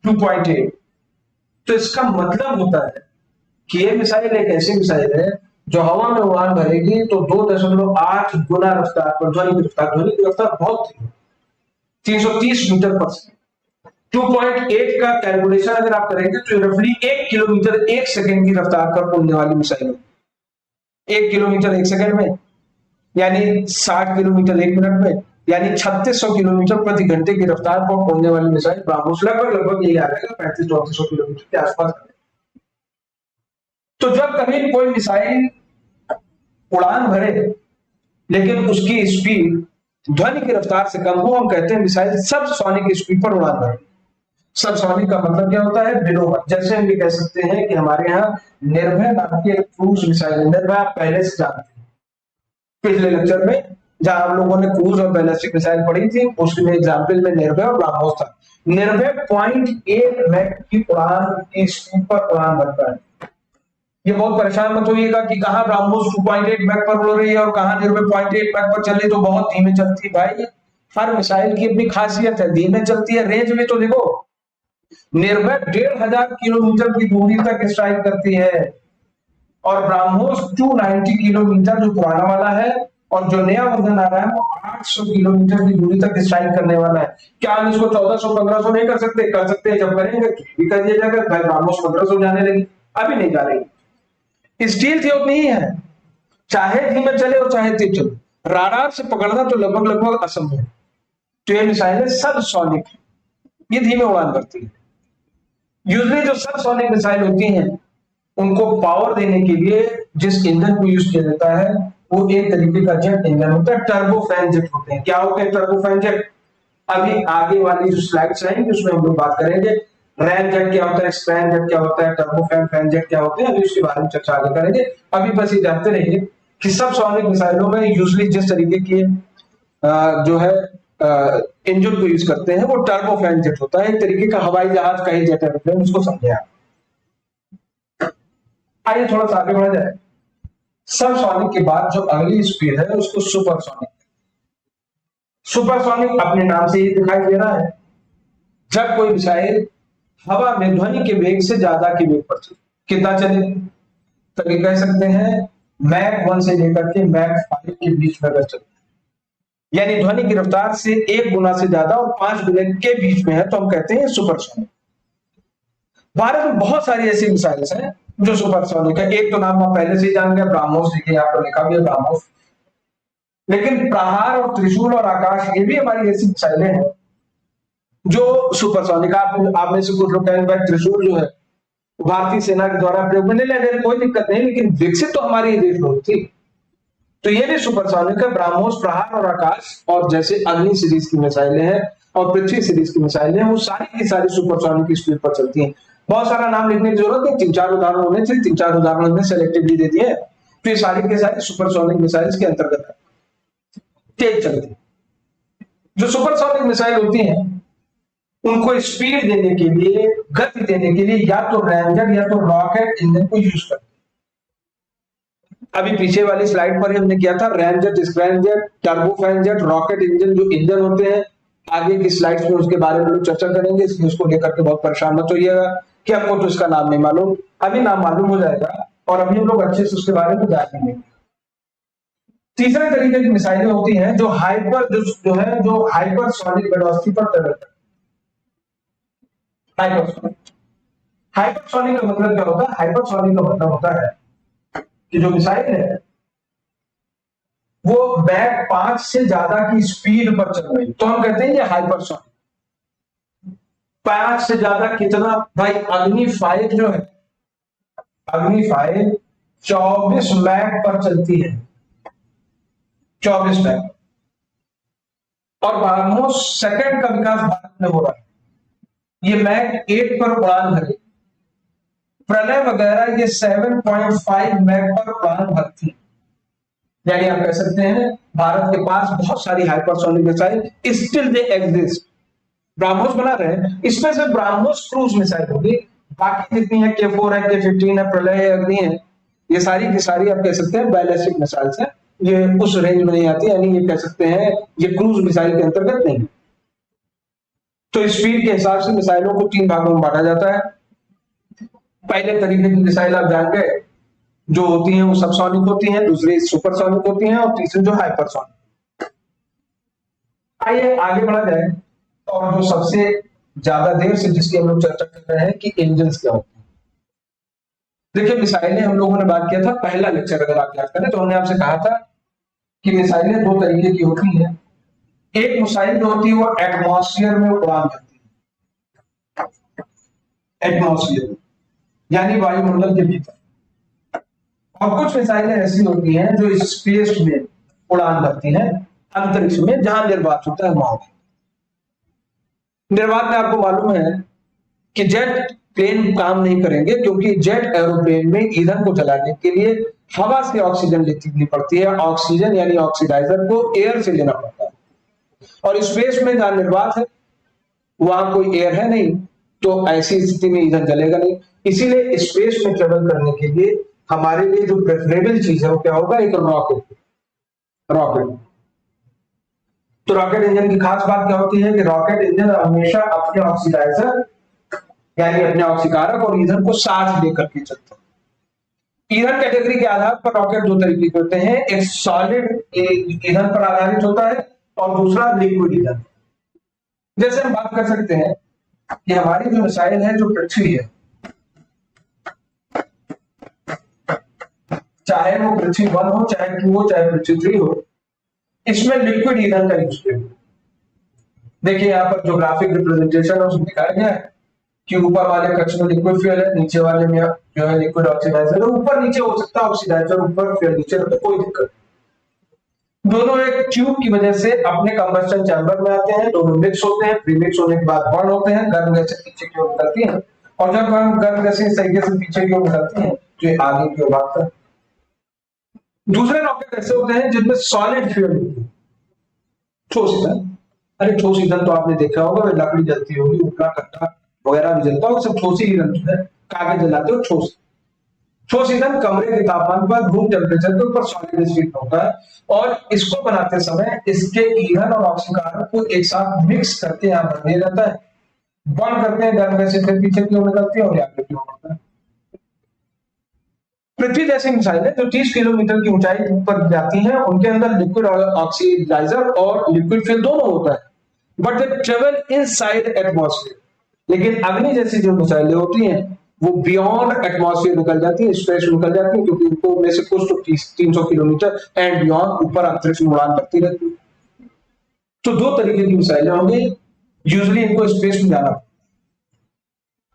Speaker 1: 2.8, तो इसका मतलब होता है कि ये मिसाइल एक ऐसी मिसाइल है जो हवा में उड़ान भरेगी तो 2.8 गुना रफ्तार पर, ध्वनि की रफ्तार बहुत थी, 330 मीटर पर सेकंड। 2.8 का कैलकुलेशन अगर आप करेंगे तो रफली 1 किलोमीटर 1 सेकंड की रफ्तार पर उड़ने वाली मिसाइल है। 1 किलोमीटर 1 सेकंड में यानी 60 किलोमीटर 1 मिनट में, यानी 3600 किलोमीटर प्रति घंटे की रफ्तार पर उड़ने वाली मिसाइल ब्राह्मोस लगभग यही आ जाएगा, 3500-3400 किलोमीटर के आसपास। तो जब कभी कोई मिसाइल उड़ान भरे लेकिन उसकी स्पीड ध्वनि की रफ्तार से कम हो, हम कहते हैं मिसाइल सबसोनिक स्पीड पर उड़ान भरे। सबसोनिक का मतलब क्या होता है, बिलो। जैसे हम ये कह सकते हैं कि हमारे यहाँ निर्भय नाम की एक क्रूज मिसाइल है। निर्भय आप पहले से जानते हैं, पिछले लेक्चर में जहां हम लोगों ने क्रूज और बैलिस्टिक मिसाइल पढ़ी थी, उसमें एग्जाम्पल में निर्भय और ब्रह्मोस था। निर्भय 0.8 मैक की उड़ान की स्पीड पर उड़ान भरता है। ये बहुत परेशान मत होइएगा कि कहां ब्रह्मोस 2.8 मैक पर उड़ रही है और कहां निर्भय 0.8 मैक पर चल रही, तो बहुत धीमे चलती है। भाई, हर मिसाइल की अपनी खासियत है, धीमे चलती है। रेंज में तो देखो, निर्भय 1500 किलोमीटर की दूरी तक स्ट्राइक करती है और ब्रह्मोस 290 किलोमीटर जो पुराना वाला है और जो नया वर्जन आ रहा है वो 800 किलोमीटर की दूरी तक स्ट्राइक करने वाला है। क्या हम इसको 1400-1500 नहीं कर सकते? कर सकते हैं, जब करेंगे भी कर दिया जाएगा। भाई, ब्रह्मोस 1500 जाने लगी, अभी नहीं जा रही। स्टील थी उतनी ही है, चाहे धीमे चले और चाहे तेज चले, राडार से पकड़ना तो लगभग असंभव। तो ये मिसाइलें सबसोनिक, ये धीमे उड़ान भरती है। यूजली जो सबसोनिक मिसाइल होती हैं उनको पावर देने के लिए जिस इंजन को यूज किया जाता है वो एक तरीके का जेट इंजन होता है, टर्बोफैन जेट होते हैं। क्या होते हैं टर्बोफैन जेट? अभी आगे वाली जो स्लाइड्स रहेंगी उसमें हम लोग बात करेंगे। रैम जेट क्या होता है, स्पैन जेट क्या होता है, टर्बोफैन फैन जेट क्या होते हैं, अभी उसके बारे में चर्चा आगे करेंगे। अभी बस ये जानते रहिए कि सबसोनिक मिसाइलों में यूजली जिस तरीके की जो है इंजन को यूज करते हैं वो टर्बोफैन जेट होता है, एक तरीके का हवाई जहाज का ही जेट एरोप्लेन, उसको समझे आप। आइए थोड़ा सा आगे बढ़ा जाए। सबसोनिक के बाद जो अगली स्पीड है उसको सुपरसोनिक। सुपरसोनिक अपने नाम से ही दिखाई दे रहा है, जब कोई मिसाइल हवा में ध्वनि के वेग से ज्यादा के वेग पर चले। कितना चले, तभी कह सकते हैं मैक 1 से लेकर के मैक 5 के बीच में अगर चले, यानी ध्वनि की रफ्तार से 1 गुना से ज्यादा और 5 गुना के बीच में है तो हम कहते हैं सुपरसोनिक। भारत में बहुत सारी ऐसी मिसाइल्स हैं जो सुपरसोनिक है। एक तो नाम आप पहले से ही जान गए, ब्रह्मोस, देखिए यहाँ पर लिखा भी है ब्रह्मोस। लेकिन प्रहार और त्रिशूल और आकाश, ये भी हमारी ऐसी मिसाइलें हैं जो सुपरसोनिक। आप में से कुछ लोग कहेंगे भाई त्रिशूल जो है भारतीय सेना के द्वारा प्रयोग में, नहीं कोई दिक्कत नहीं, लेकिन विकसित तो हमारी देश में हुई थी, तो ये भी सुपरसोनिक है। ब्रह्मोस, प्रहार और आकाश, और जैसे अग्नि सीरीज की मिसाइलें हैं और पृथ्वी सीरीज की मिसाइलें हैं, वो सारी की सारी सुपरसोनिक की स्पीड पर चलती हैं। बहुत सारा नाम लिखने की जरूरत नहीं, 3-4 उदाहरण होने चाहिए, 3-4 उदाहरण में सेलेक्टिवली दे दिए, तो ये सारी के सारी सुपरसोनिक मिसाइल्स के अंतर्गत है, तेज चलती। जो सुपरसोनिक मिसाइल होती हैं उनको स्पीड देने के लिए, गति देने के लिए या तो रैमजेट या तो रॉकेट इंजन को यूज करते हैं। अभी पीछे वाली स्लाइड पर हमने किया था ramjet, scramjet, turbofan jet, rocket engine जो इंजन होते हैं। आगे की स्लाइड्स में उसके बारे में चर्चा करेंगे, इसलिए उसको लेकर के बहुत परेशान मत होइएगा कि आपको तो इसका नाम नहीं मालूम, अभी नाम मालूम हो जाएगा और अभी हम लोग अच्छे से उसके बारे में जानेंगे। तीसरे तरीके की मिसाइलें होती हैं जो हाइपरसोनिक वेलोसिटी पर ट्रेवल करती है। हाइपरसोनिक का मतलब क्या होता है? हाइपरसोनिक का मतलब होता है कि जो मिसाइल है वो मैक 5 से ज्यादा की स्पीड पर चल रही, तो हम कहते हैं ये हाइपरसोनिक। 5 से ज्यादा कितना भाई? अग्नि 5 जो है, अग्नि 5 24 मैक पर चलती है, 24 मैक। और ब्रह्मोस सेकंड का विकास भारत में हो रहा है, ये मैक 8 पर उड़ान भरे। प्रलय वगैरह ये 7.5 मैक पर उड़ान भरती, यानी आप कह सकते हैं भारत के पास बहुत सारी hypersonic missile still they exist. BrahMos बना रहे हैं, इसमें से ब्रह्मोस क्रूज मिसाइल होगी, बाकी जितनी है K4 है, K15 है, प्रलय है, अग्नि है, ये सारी की सारी आप कह सकते हैं बैलिस्टिक मिसाइल्स है, ये उस रेंज में नहीं आती, यानी ये कह सकते हैं ये क्रूज मिसाइल के अंतर्गत नहीं। तो स्पीड के हिसाब से मिसाइलों को 3 भागों में बांटा जाता है। पहले तरीके की मिसाइल आप जान गए जो होती हैं वो सबसोनिक होती हैं, दूसरी सुपरसोनिक होती हैं और तीसरी जो हाइपरसोनिक। आइए आगे बढ़ा जाए, और जो सबसे ज्यादा देर से जिसकी हम लोग चर्चा कर रहे हैं कि इंजन क्या होते हैं। देखिए मिसाइलें हम लोगों ने बात किया था, पहला लेक्चर अगर आप याद करें तो हमने आपसे कहा था कि मिसाइलें 2 तरीके की होती हैं। एक मिसाइल जो होती है वो एटमॉस्फेयर में उड़ान भरती है, एटमॉस्फेयर में यानी वायुमंडल के भीतर। और कुछ मिसाइलें ऐसी होती हैं जो स्पेस में उड़ान भरती हैं, अंतरिक्ष में, जहां निर्वात होता है वहां। निर्वात में आपको मालूम है कि जेट प्लेन काम नहीं करेंगे, क्योंकि जेट एरोप्लेन में ईंधन को जलाने के लिए हवा से ऑक्सीजन लेनी पड़ती है, ऑक्सीजन यानी ऑक्सीडाइजर को एयर से लेना पड़ता है। और स्पेस में जहां निर्वात है वहां कोई एयर है नहीं, तो ऐसी स्थिति में ईंधन जलेगा नहीं। इसीलिए स्पेस में ट्रेवल करने के लिए हमारे लिए जो प्रेफरेबल चीज है वो क्या होगा? एक रॉकेट। रॉकेट तो रॉकेट इंजन की खास बात क्या होती है कि रॉकेट इंजन हमेशा अपने ऑक्सीडाइजर यानी अपने ऑक्सीकारक और ईंधन को साथ लेकर के चलता है। ईंधन कैटेगरी के आधार पर रॉकेट 2 तरीके के होते हैं, एक सॉलिड ईंधन पर आधारित होता है और दूसरा लिक्विड ईंधन। जैसे हम बात कर सकते हैं कि हमारी जो मिसाइल है, जो पृथ्वी है, चाहे वो पृथ्वी 1 हो, चाहे 2 हो, चाहे पृथ्वी 3 हो, इसमें लिक्विड ईंधन का यूज किया। देखिए यहाँ पर जो ग्राफिक रिप्रेजेंटेशन है उसमें दिखाया गया है कि ऊपर वाले कक्ष में लिक्विड फ्यूल है, नीचे वाले में जो है लिक्विड ऑक्सीडाइजर है। ऊपर नीचे हो सकता है ऑक्सीडाइजर ऊपर, फ्यूल नीचे, तो कोई दिक्कत नहीं। दोनों एक ट्यूब की वजह से अपने कंबस्टन चैम्बर में आते हैं, दोनों मिक्स होते हैं, प्री मिक्स होने के बाद बर्न होते हैं, गर्म गैसें पीछे की ओर निकलती हैं, और जब गर्म गैसें इस तरीके से पीछे की ओर निकलती हैं तो ये आगे की ओर भागता है। दूसरे रॉकेट ऐसे होते हैं जिनमें सॉलिड फ्यूल होती है, ठोस ईंधन। अरे ठोस ईंधन तो आपने देखा होगा, लकड़ी जलती होगी, उपला कट्टा वगैरह भी जलता होगा, सब ठोस ईंधन है। कागज जलाते हो ठोस। ठोस ईंधन कमरे के तापमान पर, रूम टेम्परेचर के ऊपर सॉलिड स्टेट होता है, और इसको बनाते समय इसके ईंधन और ऑक्सीकारक को एक साथ मिक्स करके यहाँ भर दिया जाता है, बर्न करते हैं, गर्म गैसें फिर पीछे की ओर निकलती है और आगे की ओर होता है। पृथ्वी जैसी मिसाइलें जो 30 किलोमीटर की ऊंचाई पर जाती हैं, उनके अंदर लिक्विड ऑक्सीडाइजर और लिक्विड फ्यूल दोनों होता है, but they travel inside atmosphere. लेकिन अग्नि जैसी जो मिसाइलें होती हैं वो बियॉन्ड एटमॉस्फेयर निकल जाती है, स्पेस में निकल जाती है, क्योंकि इनको में से कुछ तो 300 किलोमीटर एंड बियॉन्ड ऊपर अंतरिक्ष में उड़ान करती रहती है। तो दो तरीके की मिसाइलें होंगी, यूजुअली इनको स्पेस में जाना।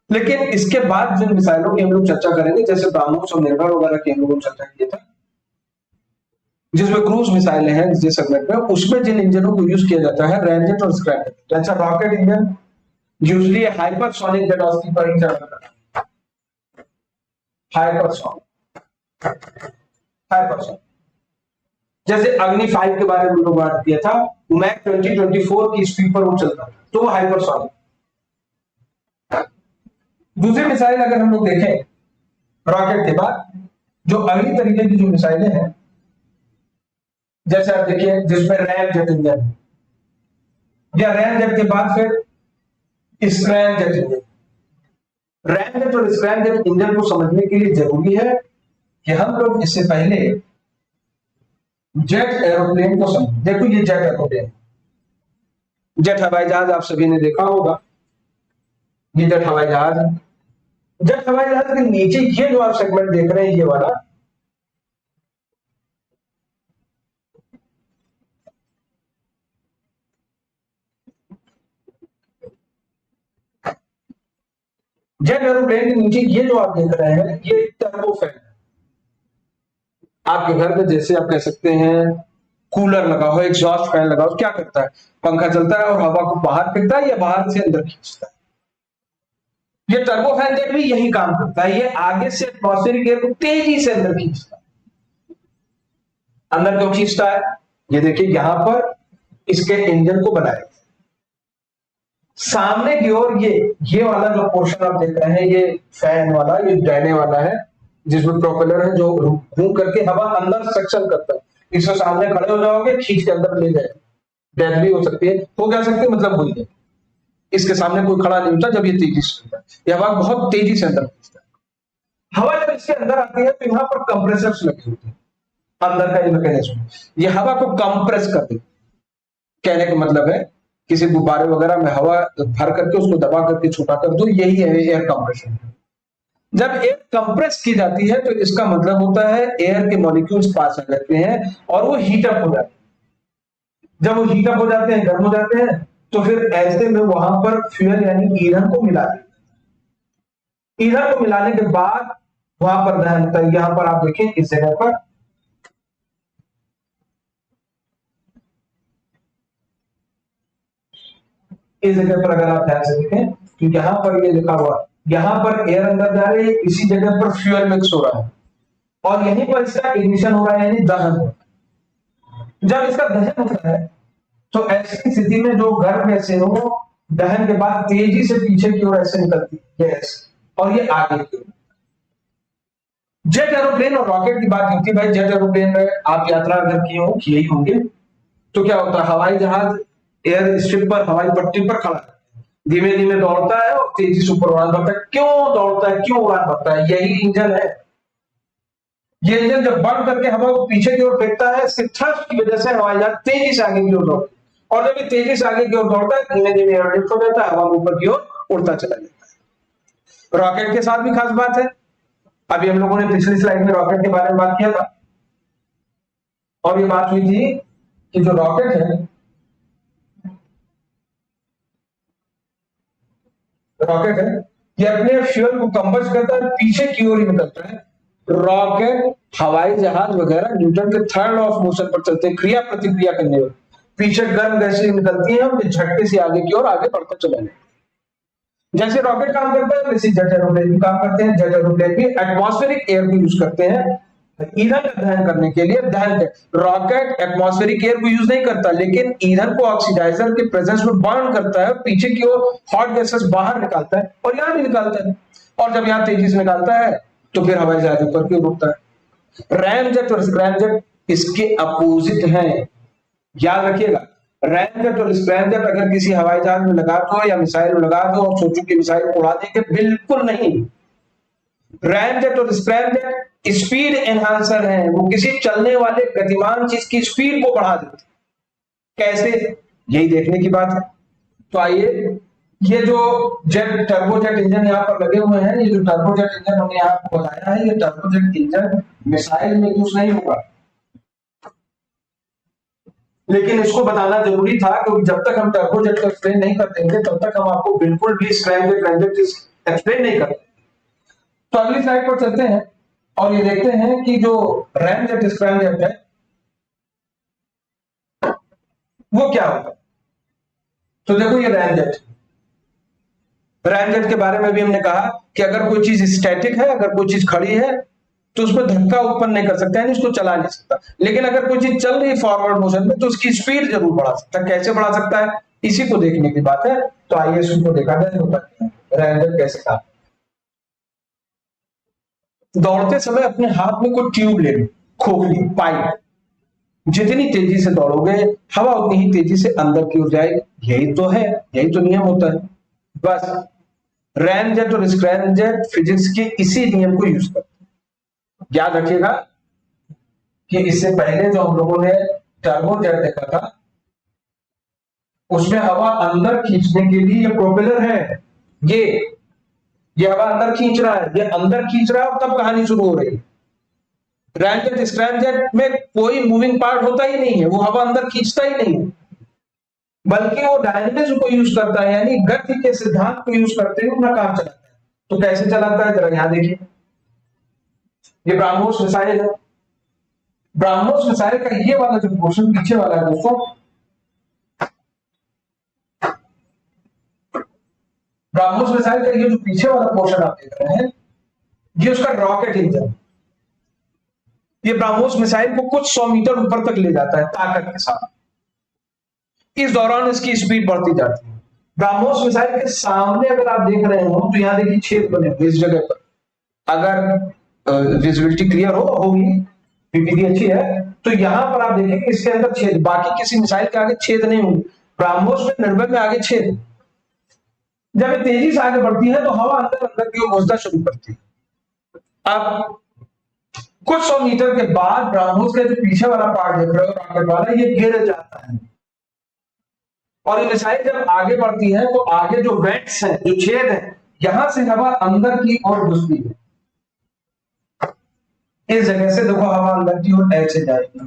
Speaker 1: लेकिन इसके बाद जिन मिसाइलों की हम लोग चर्चा करेंगे, जैसे ब्रह्मोस और निर्भर वगैरह की हम लोगों ने चर्चा किया था, जिसमें क्रूज मिसाइलें हैं जिस सेगमेंट में, उसमें जिन इंजनों को यूज किया जाता है रैमजेट और स्क्रैमजेट, जैसा rocket engine usually hypersonic velocity पर ही चलता है। हाइपरसोनिक जैसे अग्नि 5 के बारे में लोग बात किया था, मैक 2024 की स्पीड पर वो चलता है, तो वो हाइपरसोनिक। दूसरी मिसाइल अगर हम लोग देखें रॉकेट के बाद, जो अगली तरीके की जो मिसाइलें हैं, जैसे आप देखिए जिसमें रैमजेट इंजन, या रैमजेट के बाद फिर स्क्रैमजेट इंजन। रैमजेट और स्क्रैमजेट इंजन को समझने के लिए जरूरी है कि हम लोग इससे पहले जेट एरोप्लेन को समझें। देखो ये जेट एरोप्लेन, जेट हवाई जहाज आप सभी ने देखा होगा, ये जेट हवाई जहाज है। जेट हवाई जहाज के नीचे ये जो आप सेगमेंट देख रहे हैं, ये वाला, जेट एरोप्लेन के नीचे ये जो आप देख रहे हैं, ये टर्बोफैन है। आपके घर में जैसे आप कह सकते हैं कूलर लगा हो, एग्जॉस्ट फैन लगा हो, क्या करता है, पंखा चलता है और हवा को बाहर फेंकता है या बाहर से अंदर खींचता है। ये टर्बोफैन जेट भी यही काम करता है, ये आगे से एटमॉस्फेरिक एयर को तेजी से अंदर खींचता है। अंदर क्यों खींचता है, ये देखिए यहां पर इसके इंजन को बनाया, सामने की ओर ये वाला जो पोर्शन आप देख रहे हैं, ये फैन वाला, ये डैने वाला है, जिसमें प्रोपेलर है जो घूम करके हवा अंदर सक्शन करता है। इसके सामने खड़े हो जाओगे, खींच के अंदर ले जाए, डेथ भी हो सकती है, हो क्या सकती है, मतलब भूल जाए। इसके सामने कोई खड़ा नहीं होता जब ये तेजी से होता है, ये हवा बहुत तेजी से अंदर खींचता है। हवा जब इसके अंदर आती है तो यहाँ पर कंप्रेसर्स लगे होते हैं, अंदर का ये मैकेनिज्म, ये हवा को कंप्रेस कर देती है। कहने का मतलब है किसी गुब्बारे वगैरह में हवा भर करके उसको दबा करके छोटा कर दो, यही है एयर कंप्रेशन। जब एयर कंप्रेस की जाती है तो इसका मतलब होता है एयर के मॉलिक्यूल्स पास आ जाते हैं और वो हीटअप हो जाते हैं। जब वो हीटअप हो जाते हैं, गर्म हो जाते हैं, तो फिर ऐसे में वहां पर फ्यूल यानी ईंधन को मिला देते हैं। ईंधन को मिलाने के बाद वहां पर दहन होता है। यहां पर आप देखें इस जगह पर, इस जगह पर अगर आप ध्यान से देखें तो यहां पर ये लिखा हुआ, यहां पर एयर अंदर जा रही है, इसी जगह पर फ्यूल मिक्स हो रहा है और यहीं पर इसका इग्निशन हो रहा है, यानी दहन हो रहा है। जब इसका दहन होता है तो ऐसी स्थिति में जो गर्म गैसें हो, दहन के बाद तेजी से पीछे की ओर ऐसे निकलती है गैस और ये आगे की ओर। जेट एरोप्लेन और रॉकेट की बात होती है, भाई जेट एरोप्लेन में आप यात्रा अगर किए हो, किए ही होंगे, तो क्या होता है, हवाई जहाज एयर स्ट्रिप पर, हवाई पट्टी पर खड़ा है, धीमे धीमे दौड़ता है और तेजी से ऊपर उड़ान भरता है। क्यों दौड़ता है, क्यों उड़ान भरता है, यही इंजन है। ये इंजन जब बंद करके हवा को पीछे की ओर फेंकता है, इसके थ्रस्ट की वजह से हवाई जहाज तेजी से आगे की ओर दौड़ता है, और जब ये तेजी से आगे की ओर दौड़ता है, धीमे धीमे एयरलिफ्ट हो जाता है, हवा ऊपर की ओर उड़ता चला जाता है। रॉकेट के साथ भी खास बात है, अभी हम लोगों ने पिछली स्लाइड में रॉकेट के बारे में बात किया था, और ये बात हुई थी कि जो रॉकेट है, ये अपने फ्यूल को कंबस्ट करता है, पीछे की ओर ही निकलता है। रॉकेट, हवाई जहाज वगैरह न्यूटन के थर्ड लॉ ऑफ मोशन पर चलते हैं, क्रिया प्रतिक्रिया करने में। पीछे गर्म गैसें निकलती हैं और झटके से आगे की ओर आगे बढ़ता चला जाता है। जैसे रॉकेट काम करता है वैसे जेट एरोप्लेन भी काम करते हैं। जेट एरोप्लेन भी एटमॉस्फेरिक एयर को यूज करते हैं ईंधन का दहन करने के लिए। रॉकेट एटमॉस्फेरिक एयर को यूज नहीं करता, लेकिन ईंधन को ऑक्सीडाइजर के प्रेजेंस में बर्न करता है, पीछे की ओर हॉट गैसेस बाहर निकालता है और यहां भी निकालता है, और जब यहां तेजी से निकालता है तो फिर हवाई जहाज ऊपर की ओर उड़ता है। रैमजेट और स्क्रैमजेट इसके अपोजिट हैं, याद रखिएगा। रैमजेट और स्क्रैमजेट अगर किसी हवाई जहाज में लगा दो या मिसाइल में लगा दो और सोचो कि मिसाइल को उड़ा देंगे, बिल्कुल नहीं। रैमजेट और स्क्रैमजेट स्पीड एनहांसर हैं, वो किसी चलने वाले गतिमान चीज की स्पीड को बढ़ा देते। कैसे, यही देखने की बात है। तो आइए, ये जो जेट टर्बोजेट इंजन यहाँ पर लगे हुए हैं, ये जो टर्बोजेट इंजन हमने आपको बताया है, ये टर्बोजेट इंजन मिसाइल में यूज नहीं होगा, लेकिन इसको बताना जरूरी था क्योंकि जब तक हम टर्बोजेट को एक्सप्लेन नहीं कर देंगे तब तक हम आपको बिल्कुल भी स्क्रैमजेट रैमजेट एक्सप्लेन नहीं करते। तो अगली स्लाइड पर चलते हैं और ये देखते हैं कि जो रैमजेट स्क्रैमजेट है वो क्या होगा। तो देखो, ये रैमजेट के बारे में भी हमने कहा कि अगर कोई चीज स्टैटिक है, अगर कोई चीज खड़ी है तो उसमें धक्का उत्पन्न नहीं कर सकता, यानी उसको चला नहीं सकता। लेकिन अगर कोई चीज चल रही है फॉरवर्ड मोशन में तो उसकी स्पीड जरूर बढ़ा सकता है। कैसे बढ़ा सकता है, इसी को देखने की बात है। तो आइए इसको देखा जाए, होता है रैमजेट कैसे काम। दौड़ते समय अपने हाथ में कोई ट्यूब ले लो, खोखली पाइप, जितनी तेजी से दौड़ोगे हवा उतनी ही तेजी से अंदर की ओर जाएगी। यही तो है, यही तो नियम होता है। बस रैमजेट और स्क्रैमजेट फिजिक्स के इसी नियम को यूज करते हैं। याद रखिएगा कि इससे पहले जो हम लोगों ने टर्बोजेट देखा था उसमें हवा अंदर खींचने के लिए ये प्रोपेलर है, ये हवा अंदर खींच रहा है, ये अंदर खींच रहा है और तब कहानी शुरू हो रही है। रैमजेट स्क्रैमजेट में कोई मूविंग पार्ट होता ही नहीं है, वो हवा अंदर खींचता ही नहीं है, बल्कि वो डायनेमिज्म को यूज करता है, यानी गति के सिद्धांत को यूज करते हुए अपना काम चलाता है। तो कैसे चलाता है, जरा यहां देखिए। ये ब्रह्मोस मिसाइल है। ब्रह्मोस मिसाइल का ये वाला जो पोर्शन पीछे वाला है दोस्तों, ब्रह्मोस मिसाइल का ये जो पीछे वाला पोर्शन आप देख रहे हैं, ये उसका रॉकेट इंजन। ये ब्रह्मोस मिसाइल को कुछ 100 मीटर ऊपर तक ले जाता है ताकत के साथ। इस दौरान इसकी स्पीड बढ़ती जाती है। ब्रह्मोस मिसाइल के सामने अगर आप देख रहे हो तो यहां देखिए छेद बने हुए इस जगह पर। अगर विजिबिलिटी क्लियर होगी, पीपीडी अच्छी है, तो यहां पर आप देखेंगे इसके अंदर छेद, बाकी किसी मिसाइल के आगे छेद नहीं होंगे। ब्रह्मोस में निर्भय में आगे छेद। जब ये तेजी से आगे बढ़ती है तो हवा अंदर अंदर की ओर घुसना शुरू करती है। अब कुछ 100 मीटर के बाद ब्रह्मोस का जो पीछे वाला पार्ट देख रहे हो रॉकेट वाला, ये गिर जाता है और ये मिसाइल जब आगे बढ़ती है तो आगे जो वेंट्स हैं, जो छेद है, यहां से हवा अंदर की ओर घुसती है। इस जगह से देखो हवा अंदर की ओर ऐसे जाएगी।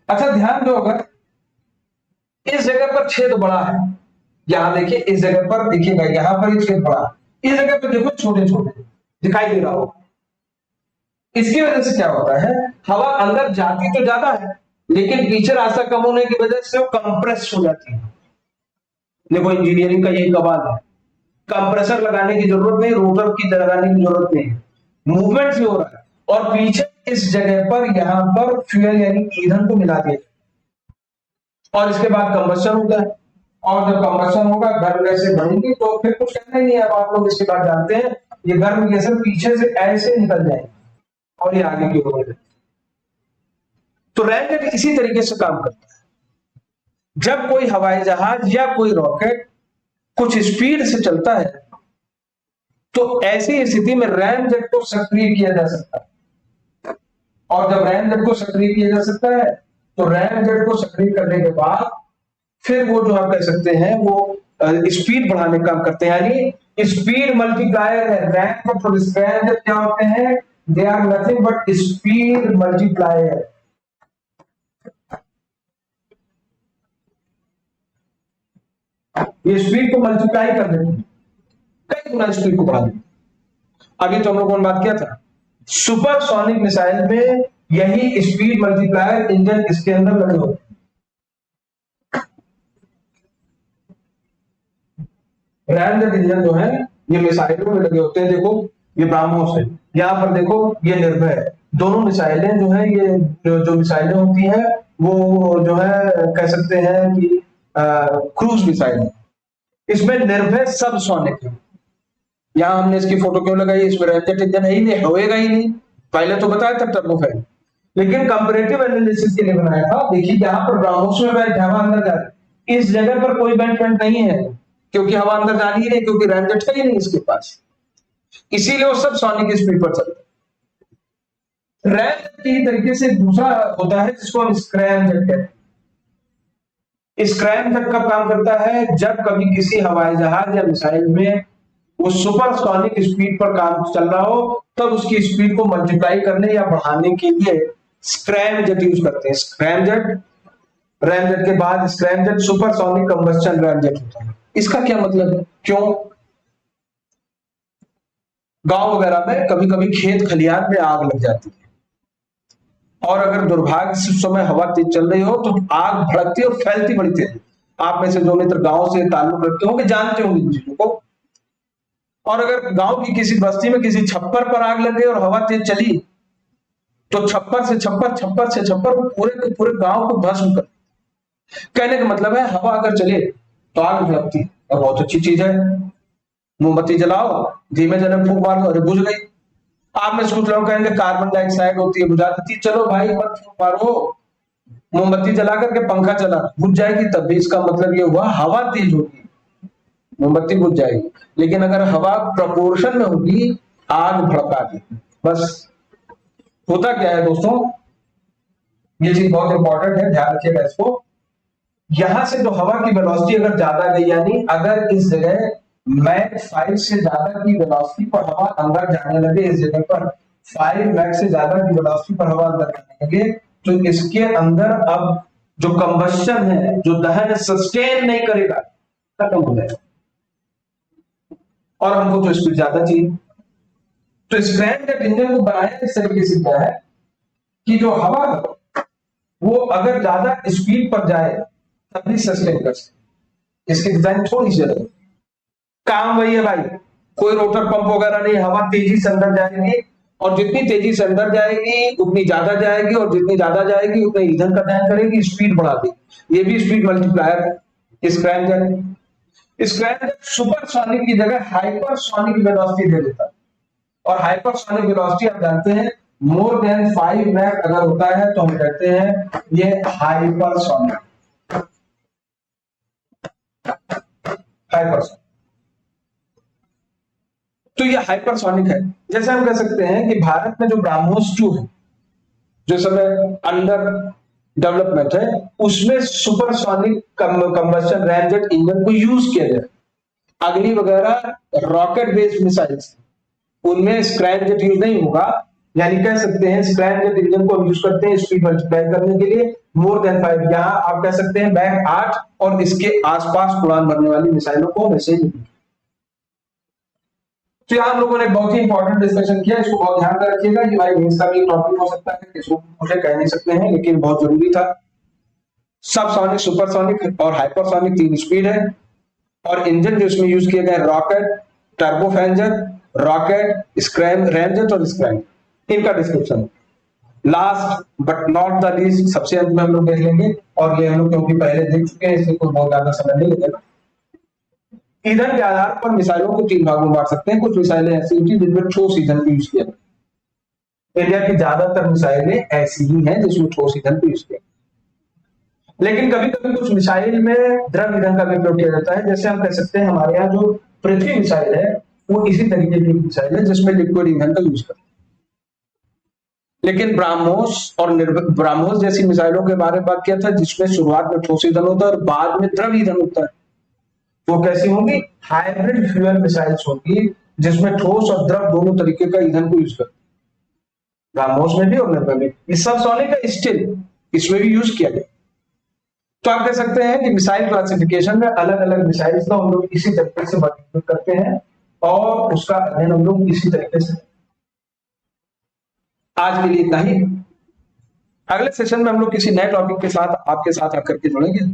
Speaker 1: अच्छा ध्यान दो, अगर इस जगह पर छेद बड़ा है, यहां देखिए इस जगह पर देखिएगा, यहां पर ये छेद बड़ा है, इस जगह पर देखो छोटे छोटे दिखाई दे रहा हो। इसकी वजह से क्या होता है, हवा अंदर जाती तो ज्यादा है लेकिन पीछे रास्ता कम होने की वजह से वो कंप्रेस हो जाती है। देखो इंजीनियरिंग का यही कमाल है, कंप्रेसर लगाने की जरूरत नहीं, रोटर की लगाने की जरूरत नहीं, मूवमेंट भी हो रहा है और पीछे इस जगह पर यहां पर फ्यूल यानी ईंधन को मिला दिया और इसके बाद कंबस्शन होता है। और जब कंबस्शन होगा गर्म गैसें बढ़ेंगी तो फिर कुछ कहना ही नहीं है। अब आप लोग इसके बाद जानते हैं ये गर्म गैसें पीछे से ऐसे निकल जाएंगी और ये आगे की ओर। तो रैमजेट इसी तरीके से काम करता है। जब कोई हवाई जहाज या कोई रॉकेट कुछ स्पीड से चलता है तो ऐसी स्थिति में रैमजेट को सक्रिय किया जा सकता है। और जब रैमजेट को सक्रिय किया जा सकता है तो रैमजेट को सक्रिय करने के बाद फिर वो जो आप कह सकते हैं वो स्पीड बढ़ाने का काम करते हैं, यानी स्पीड मल्टीप्लायर है। रैमजेट और स्क्रैमजेट क्या होते हैं, they are nothing but speed multiplier. ये स्पीड को मल्टीप्लाई कर देते हैं, कई गुना स्पीड को बढ़ा देते हैं। अभी तो हम लोगों ने बात किया था सुपरसोनिक मिसाइल में यही स्पीड मल्टीप्लायर इंजन इसके अंदर लगे होते हैं। रैमजेट इंजन जो है ये मिसाइलों में लगे होते हैं। देखो ये ब्रह्मोस है, यहां पर देखो ये निर्भय है। दोनों मिसाइलें जो है ये जो मिसाइलें होती हैं वो जो है कह सकते हैं कि क्रूज मिसाइल है। इसमें निर्भय सब सोनिक है। यहां हमने इसकी फोटो क्यों लगाई, इसमें रैमजेट इंजन है ही नहीं, होएगा ही नहीं। पहले तो बताया था टर्बोफैन, लेकिन कंपैरेटिव एनालिसिस के लिए बनाया था। देखिए यहां पर ब्रह्मोस में बेंट हवा अंदर जा रही है, इस जगह पर कोई बेंट नहीं है क्योंकि हवा अंदर जानी ही नहीं, क्योंकि रैमजेट है ही नहीं इसके पास, इसीलिए वो सब सोनिक स्पीड पर चलते हैं। रैमजेट की तरीके से दूसरा होता है जिसको हम स्क्रैमजेट कहते हैं। स्क्रैमजेट कब काम करता है? जब कभी किसी हवाई जहाज या मिसाइल में वो सुपरसोनिक स्पीड पर काम चल रहा हो, तब उसकी स्पीड को मल्टीप्लाई करने या बढ़ाने के लिए स्क्रैमजेट यूज करते हैं। स्क्रैमजेट, रैमजेट के बाद स्क्रैमजेट सुपरसोनिक कंबस्शन रैमजेट होता है। इसका क्या मतलब है? क्यों? गांव वगैरह में कभी कभी खेत खलिहान में आग लग जाती है, और अगर दुर्भाग्य से उस समय हवा तेज चल रही हो तो आग भड़कती है और फैलती बड़ी तेज। आप में से जो मित्र गांव से ताल्लुक रखते होंगे जानते होंगे इन चीजों को। और अगर गांव की किसी बस्ती में किसी छप्पर पर आग लग गई और हवा तेज चली, तो छप्पर से छप्पर, छप्पर से छप्पर पूरे के पूरे गांव को भस्म कर। कहने का मतलब है हवा अगर चले तो आग भड़कती है, और बहुत अच्छी चीज है। मोमबत्ती जलाओ, धीमे जले फूंक मार दो, अरे बुझ गई। आप में से कुछ लोग कहेंगे कार्बन डाइऑक्साइड होती है, बुझा देती। चलो भाई मत फूंक मारो, मोमबत्ती जला करके पंखा चला, बुझ जाएगी। तब भी इसका मतलब ये हुआ हवा तेज होगी, मोमबत्ती बुझ जाएगी। लेकिन अगर हवा प्रपोर्शन में होगी, आग भड़का देगी। बस होता क्या है दोस्तों, ये चीज बहुत इंपॉर्टेंट है, ध्यान रखिएगा इसको। यहां से जो हवा की वेलोसिटी अगर ज्यादा गई, यानी अगर इस जगह मैक 5 से ज्यादा की वेलोसिटी पर हवा अंदर जाने लगे, इस जगह पर 5 मैक से ज्यादा की वेलोसिटी पर हवा अंदर जाने लगे, तो इसके अंदर अब जो कंबस्शन है, जो दहन सस्टेन नहीं करेगा, खत्म हो जाएगा। और हमको तो स्पीड ज्यादा चाहिए। तो स्क्रैमजेट इंजन को बनाया इस तरीके से क्या है कि जो हवा वो अगर ज्यादा स्पीड पर जाए तभी सस्टेन कर सके। इसकी डिजाइन थोड़ी सी अलग है। काम वही है भाई, कोई रोटर पंप वगैरह नहीं, हवा तेजी से अंदर जाएगी, और जितनी तेजी से अंदर जाएगी उतनी ज्यादा जाएगी, और जितनी ज्यादा जाएगी उतने ईंधन का दहन करेगी, स्पीड बढ़ा देगी। ये भी speed multiplier scramjet. Scramjet supersonic की जगह हाइपरसोनिक वेलोसिटी दे देता है। और हाइपरसोनिक वेलोसिटी आप जानते हैं मोर देन 5 मैक अगर होता है तो हम कहते हैं ये हाइपरसोनिक। हाइपरसोनिक, तो ये हाइपरसोनिक है। जैसे हम कह सकते हैं कि भारत में जो ब्रह्मोस 2 है, जो समय अंडर डेवलपमेंट है, उसमें सुपरसोनिक कंबस्शन रैमजेट इंजन को यूज किया गया। अग्नि वगैरह रॉकेट बेस्ड मिसाइल्स, उनमें स्क्रैमजेट यूज नहीं होगा। यानी कह सकते हैं स्क्रैमजेट इंजन को हम यूज करते हैं स्पीड मल्टीप्लाई करने के लिए मोर देन 5। यहां आप कह सकते हैं मैक 8 और इसके आसपास उड़ान भरने वाली मिसाइलों को वैसे ही। तो यहां हम लोगों ने बहुत ही इंपॉर्टेंट डिस्कशन किया, इसको बहुत ध्यान में रखिएगा। ये भाई मेंस का भी टॉपिक हो सकता है, इसको मुझे कह नहीं सकते हैं, लेकिन बहुत जरूरी था। सबसोनिक, सुपरसोनिक और हाइपरसोनिक 3 स्पीड है, और इंजन जो इसमें यूज किए गए rocket, turbofan, rocket, scrum ramjet और स्क्रैम, इनका description. Last but not the least, सबसे अंत में हम लोग देख लेंगे, और ये हम लोग क्योंकि पहले देख चुके हैं इसलिए कोई बहुत ज्यादा समय नहीं लगेगा। ईंधन के आधार पर मिसाइलों को 3 भागों में बांट सकते हैं। कुछ मिसाइलें ऐसी होती हैं जिनमें ठोस ईंधन को यूज किया जाता है। इंडिया की ज्यादातर मिसाइलें ऐसी ही हैं जिसमें ठोस ईंधन को यूज किया, लेकिन कभी कभी कुछ मिसाइल में द्रव ईंधन का भी प्रयोग किया जाता है। जैसे हम कह सकते हैं हमारे यहाँ जो पृथ्वी मिसाइल है वो इसी तरीके की मिसाइल है जिसमें लिक्विड ईंधन का यूज करते हैं। लेकिन ब्रह्मोस और ब्रह्मोस जैसी मिसाइलों के बारे में बात किया था जिसमें शुरुआत में ठोस ईंधन होता है और बाद में द्रव ईंधन होता है। वो कैसी होंगी? हाइब्रिड फ्यूल मिसाइल्स होंगी जिसमें ठोस और द्रव दोनों तरीके का ईंधन को यूज करते हैं, ब्रह्मोस में भी और निर्भय में। इस सबसोनिक का स्टिल इसमें भी यूज किया गया। तो आप कह सकते हैं कि मिसाइल क्लासिफिकेशन में अलग अलग मिसाइल को हम लोग इसी तरीके से वर्गीकृत करते हैं, और उसका अध्ययन हम लोग इसी तरीके से। आज के लिए इतना ही। अगले सेशन में हम लोग किसी नए टॉपिक के साथ आपके साथ आकर के जुड़ेंगे।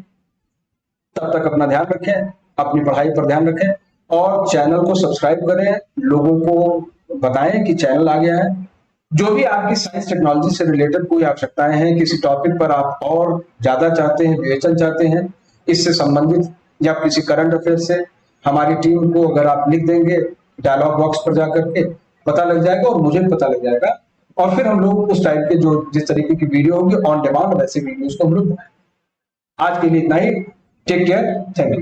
Speaker 1: तब तक अपना ध्यान रखें, अपनी पढ़ाई पर ध्यान रखें, और चैनल को सब्सक्राइब करें, लोगों को बताएं कि चैनल आ गया है। जो भी आपकी साइंस टेक्नोलॉजी से रिलेटेड कोई आवश्यकताएं हैं, किसी टॉपिक पर आप और ज्यादा चाहते हैं, विवेचन चाहते हैं, इससे संबंधित या किसी करंट अफेयर से, हमारी टीम को अगर आप लिख देंगे डायलॉग बॉक्स पर जाकर के, पता लग जाएगा और मुझे पता लग जाएगा, और फिर हम लोग उस टाइप के जो जिस तरीके की वीडियो होगी ऑन डिमांड वैसे वीडियोस को हम लोग। आज के लिए इतना ही। Take care, thank you.